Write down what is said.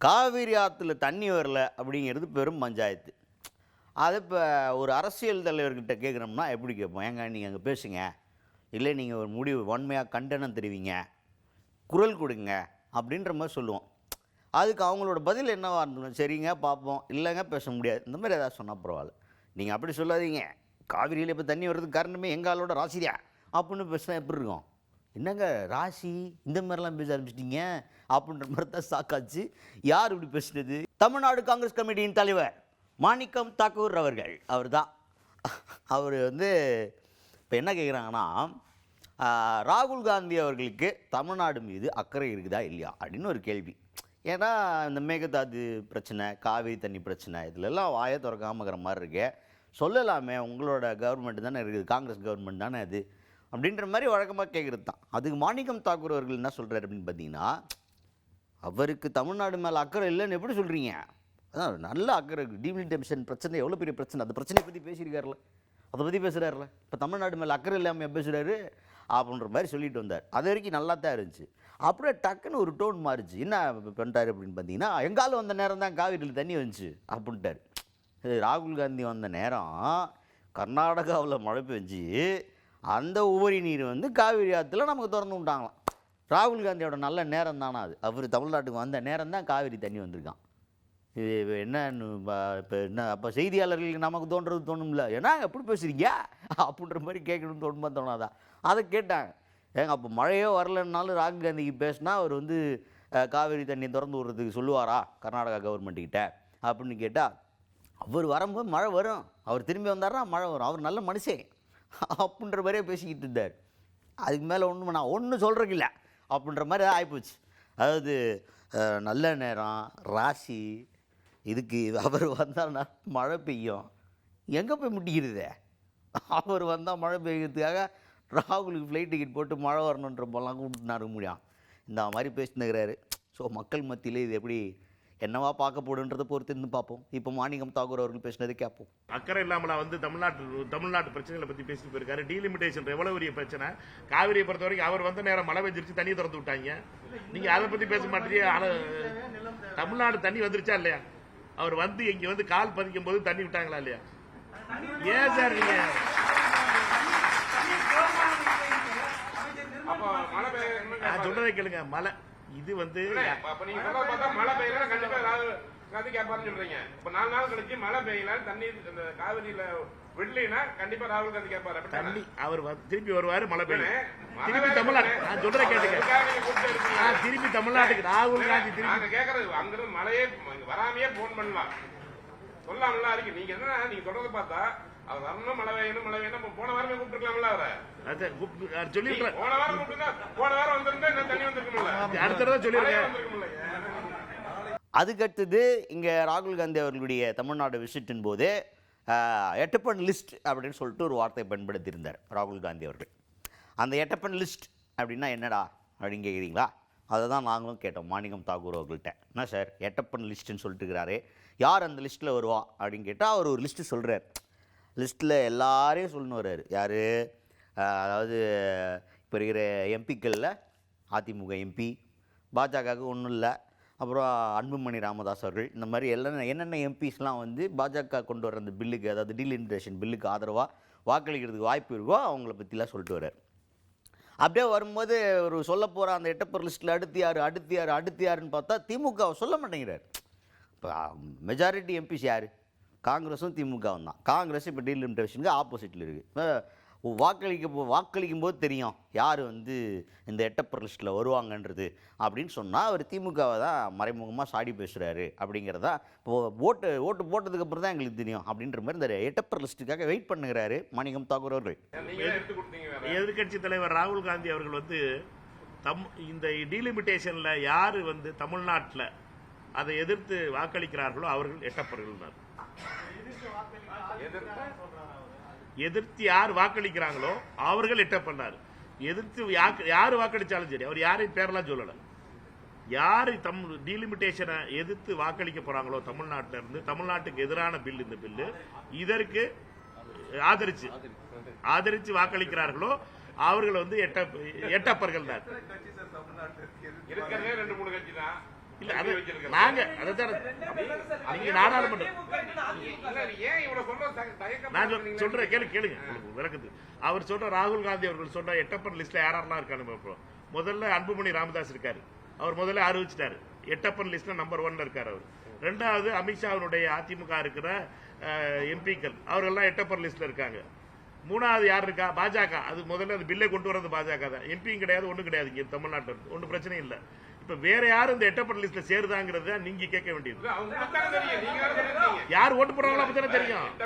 காவிரி ஆற்றுல தண்ணி வரல அப்படிங்கிறது பெரும் பஞ்சாயத்து. அதை இப்போ ஒரு அரசியல் தலைவர்கிட்ட கேட்குறோம்னா எப்படி கேட்போம்? ஏங்க நீங்கள் அங்கே பேசுங்க, இல்லை நீங்கள் ஒரு முடிவு வன்மையாக கண்டனம் தெரிவிங்க, குரல் கொடுங்க அப்படின்ற மாதிரி சொல்லுவோம். அதுக்கு அவங்களோட பதில் என்னவாக இருந்தோம்? சரிங்க பார்ப்போம், இல்லைங்க பேச முடியாது, இந்த மாதிரி ஏதாவது சொன்னால் பரவாயில்ல. நீங்கள் அப்படி சொல்லாதீங்க, காவிரியில் இப்போ தண்ணி வர்றதுக்கு காரணமே எங்கள் ஆளோட ராசியா அப்படின்னு பேசினா எப்படி இருக்கும்? என்னங்க ராசி இந்த மாதிரிலாம் பேச ஆரம்பிச்சிட்டிங்க அப்படின்ற மாதிரி தான் சாக்காச்சு. யார் இப்படி பேசுனது? தமிழ்நாடு காங்கிரஸ் கமிட்டியின் தலைவர் மாணிக்கம் தாக்கூர் அவர்கள். அவர் தான் அவர் இப்போ என்ன கேட்குறாங்கன்னா, ராகுல் காந்தி அவர்களுக்கு தமிழ்நாடு மீது அக்கறை இருக்குதா இல்லையா அப்படின்னு ஒரு கேள்வி. ஏன்னா இந்த மேகதாது பிரச்சனை, காவிரி தண்ணி பிரச்சனை, இதிலெல்லாம் வாயை திறக்காமக்கிற மாதிரி இருக்கு. சொல்லலாமே, உங்களோட கவர்மெண்ட் தானே இருக்குது, காங்கிரஸ் கவர்மெண்ட் தானே அது அப்படின்ற மாதிரி வழக்கமாக கேட்குறது தான். அதுக்கு மாணிக்கம் தாக்கூர் அவர்கள் என்ன சொல்கிறார் அப்படின்னு பார்த்தீங்கன்னா, அவருக்கு தமிழ்நாடு மேலே அக்கறை இல்லைன்னு எப்படி சொல்கிறீங்க? அதான் நல்ல அக்கறை இருக்குது. டீலிமிட்டேஷன் பிரச்சனை எவ்வளோ பெரிய பிரச்சனை, அந்த பிரச்சனையை பற்றி பேசியிருக்காருல, அதை பற்றி பேசுகிறாருல. இப்போ தமிழ்நாடு மேலே அக்கறை இல்லாமல் பேசுகிறாரு அப்படின்ற மாதிரி சொல்லிட்டு வந்தார். அது வரைக்கும் நல்லா தான் இருந்துச்சு. அப்படியே டக்குன்னு ஒரு டோன் மாறிச்சு. என்ன பண்ணிட்டார் அப்படின்னு பார்த்தீங்கன்னா, எங்காலும் வந்த நேரம் தான் காவிரியில் தண்ணி வந்துச்சு அப்படின்ட்டார். ராகுல் காந்தி வந்த நேரம் கர்நாடகாவில் மழை பெஞ்சு அந்த உபரி நீர் காவிரி ஆற்றுல நமக்கு திறந்து விட்டாங்களாம். ராகுல் காந்தியோட நல்ல நேரம் தானே அது. அவர் தமிழ்நாட்டுக்கு வந்த நேரம் தான் காவிரி தண்ணி வந்திருக்கான். இது என்னன்னு இப்போ என்ன அப்போ செய்தியாளர்களுக்கு நமக்கு தோணும்ல, ஏன்னா எப்படி பேசுகிறீங்க அப்படின்ற மாதிரி கேட்கணும்னு தோணுமா தோணாதான். அதை கேட்டாங்க. ஏங்க அப்போ மழையோ வரலன்னாலும் ராகுல் காந்திக்கு பேசினா அவர் காவிரி தண்ணி திறந்து விடுறதுக்கு சொல்லுவாரா கர்நாடகா கவர்மெண்ட்டுக்கிட்ட அப்படின்னு கேட்டால், அவர் வரும்போது மழை வரும், அவர் திரும்பி வந்தார்னா மழை வரும், அவர் நல்ல மனுஷன் அப்படின்ற மாதிரியே பேசிக்கிட்டு இருந்தார். அதுக்கு மேலே நான் ஒன்றும் சொல்கிறதுக்கு இல்லை அப்படின்ற மாதிரி ஆகிப்போச்சு. அதாவது நல்ல நேரம் ராசி இதுக்கு அவர் வந்தார்னா மழை பெய்யும், எங்கே போய் முட்டிக்கிறது? அவர் வந்தால் மழை பெய்யறதுக்காக ராகுலுக்கு ஃப்ளைட் டிக்கெட் போட்டு மழை வரணுன்ற போலாம் கூப்பிட்டு நடக்க முடியும். இந்த மாதிரி பேசினுக்கிறாரு. ஸோ மக்கள் மத்தியில் இது எப்படி என்னவா பார்க்க போடுன்றதை பொறுத்து இருந்து பார்ப்போம். இப்போ மாணிக்கம் தாக்கூர் அவர்கள் பேசினதை கேட்போம். அக்கறை இல்லாமல் தமிழ்நாட்டு பிரச்சனைகளை பற்றி பேசிட்டு போயிருக்காரு. டீலிமிட்டேஷன் எவ்வளவு பெரிய பிரச்சனை. காவிரியை பொறுத்த வரைக்கும் அவர் வந்த நேரம் மழை பெஞ்சிருச்சு, தண்ணி திறந்து விட்டாங்க. நீங்க அதை பத்தி பேச மாட்டீங்க. தமிழ்நாடு தண்ணி வந்துருச்சா இல்லையா? அவர் இங்க கால் பதிக்கும் போது தண்ணி விட்டாங்களா இல்லையா? ஏன் சார் நீங்க சொல்றதை கேளுங்க. மழை இது மழை பெய்யல கண்டிப்பா ராகுல் கேட்பாருன்னு சொல்றீங்க. இப்ப 4 நாள் கழிச்சு மழை பெய்யல, தண்ணி காவிரியில விடலைன்னா கண்டிப்பா ராகுல் காந்தி கேட்பாரு. தண்ணி அவர் திருப்பி வருவாரு, மழை பெய்யும் திருப்பி தமிழ்நாடு. நான் சொல்றதை கேட்டுக்க, திருப்பி தமிழ்நாட்டுக்கு ராகுல் காந்தி திருப்பி கேட்கறது அங்கிருந்து மழையே வராமையே போன் பண்ணலாம், சொல்லலாம்ல. அதுக்கு நீங்க என்ன நீங்க சொல்றதை பார்த்தா அவர் வரணும், மழை பெய்யணும் போன வாரமே கூப்பிட்டுருக்கலாம்ல அவரை. சொல்லிருக்கேன் போன வாரம் கூப்பிட்டு போன வாரம் வந்திருந்தா என்ன தண்ணி வந்திருக்கும்ல, அடுத்த தடவை சொல்லிருக்கேன். அதுக்கடுத்தது இங்கே ராகுல் காந்தி அவர்களுடைய தமிழ்நாடு விசிட்டின் போது எட்டப்பன் லிஸ்ட் அப்படின்னு சொல்லிட்டு ஒரு வார்த்தை பயன்படுத்தியிருந்தார் ராகுல் காந்தி அவர்கள். அந்த எட்டப்பன் லிஸ்ட் அப்படின்னா என்னடா அப்படின்னு கேட்குறீங்களா? அதை தான் நாங்களும் கேட்டோம் மாணிக்கம் தாக்கூர் அவர்கள்ட்ட. என்ன சார் எட்டப்பன் லிஸ்ட்டுன்னு சொல்லிட்டு இருக்கிறாரு, யார் அந்த லிஸ்ட்டில் வருவா அப்படின்னு கேட்டால் அவர் ஒரு லிஸ்ட்டு சொல்கிறார். லிஸ்ட்டில் எல்லாரையும் சொல்லணும் வர்றாரு. யார்? அதாவது இப்போ இருக்கிற எம்பிக்களில் அதிமுக எம்பி, பாஜகவுக்கு ஒன்றும் இல்லை, அப்புறம் அன்புமணி ராமதாஸ் அவர்கள், இந்த மாதிரி என்னென்ன எம்பிஸ்லாம் பாஜக கொண்டு வர அந்த பில்லுக்கு, அதாவது டீலிமிட்டேஷன் பில்லுக்கு ஆதரவாக வாக்களிக்கிறதுக்கு வாய்ப்பு இருக்கோ அவங்கள பற்றிலாம் சொல்லிட்டு வர்றார். அப்படியே வரும்போது ஒரு சொல்ல போகிற அந்த எட்டப்பர் லிஸ்ட்டில் அடுத்து யாருன்னு பார்த்தா திமுக சொல்ல மாட்டேங்கிறார். இப்போ மெஜாரிட்டி எம்பிஸ் யார்? காங்கிரஸும் திமுகவும் தான். காங்கிரஸ் இப்போ டீலிமிட்டேஷனுக்கு ஆப்போசிட்டில் இருக்குது. வாக்களிக்கும் போது தெரியும் யார் இந்த எட்டப்பர் லிஸ்ட்டில் வருவாங்கன்றது அப்படின்னு சொன்னால் அவர் திமுகவை தான் மறைமுகமாக சாடி பேசுகிறாரு அப்படிங்கிறதா ஓட்டு போட்டதுக்கப்புறம் தான் எங்களுக்கு தெரியும் அப்படின்ற மாதிரி இந்த எட்டப்பர் லிஸ்ட்டுக்காக வெயிட் பண்ணுகிறாரு மாணிக்கம் தாக்கூர் அவர்கள். எதிர்கட்சி தலைவர் ராகுல் காந்தி அவர்கள் இந்த டீலிமிட்டேஷனில் யார் தமிழ்நாட்டில் அதை எதிர்த்து வாக்களிக்கிறார்களோ அவர்கள் எட்டப்பர்கள் தான். எதிர்த்து யார் வாக்களிக்கிறாங்களோ அவர்கள் எட்டப்பண்ணார். எதிர்த்து யார் வாக்களிச்சாலும் சரி, அவர் யாரையும் பேரெல்லாம் சொல்லல. யாரு டீலிமிட்டேஷனை எதிர்த்து வாக்களிக்க போறாங்களோ தமிழ்நாட்டில இருந்து, தமிழ்நாட்டுக்கு எதிரான பில் இந்த பில்லு, இதற்கு ஆதரிச்சு வாக்களிக்கிறார்களோ அவர்கள் எட்டப்பர்கள் தான். இருக்கிறதே 2-3 கட்சி தான். இல்ல அது நாங்க அதுதான் நீங்க நாடாளுமன்றம் ஏன் இவ்வளவு சொல்ற தயக்கம் நான் சொல்றேன் கேளுங்க விளக்குது. அவர் சொல்ற ராகுல் காந்தி அவர்கள் சொல்ற எட்டப்பன் லிஸ்ட்ல யாரெல்லாம் இருக்காரு. முதல்ல அன்புமணி ராமதாஸ் இருக்காரு. அவர் முதல்ல அறிவிச்சிட்டாரு. எட்டப்பன் லிஸ்ட்ல நம்பர் 1 இருக்காரு அவர். ரெண்டாவது அமித்ஷாவுடைய அதிமுக இருக்கிற எம்பிக்கள் அவர்கள்லாம் எட்டப்பன் லிஸ்ட்ல இருக்காங்க. மூணாவது யார் இருக்கா? பாஜக. அது முதல்ல அது பில்லை கொண்டு வரது பாஜக தான். எம்பியும் கிடையாது, ஒன்றும் கிடையாது. இங்க தமிழ்நாட்டில் இருந்து ஒன்றும் பிரச்சனை இல்லை. இப்ப வேற யாரும் இந்த எட்டப்பன் லிஸ்ட்ல சேருதாங்கிறத நீங்க கேட்க வேண்டியது. யார் ஓட்டு போடுறாங்களோ அப்பதானே தெரியும்.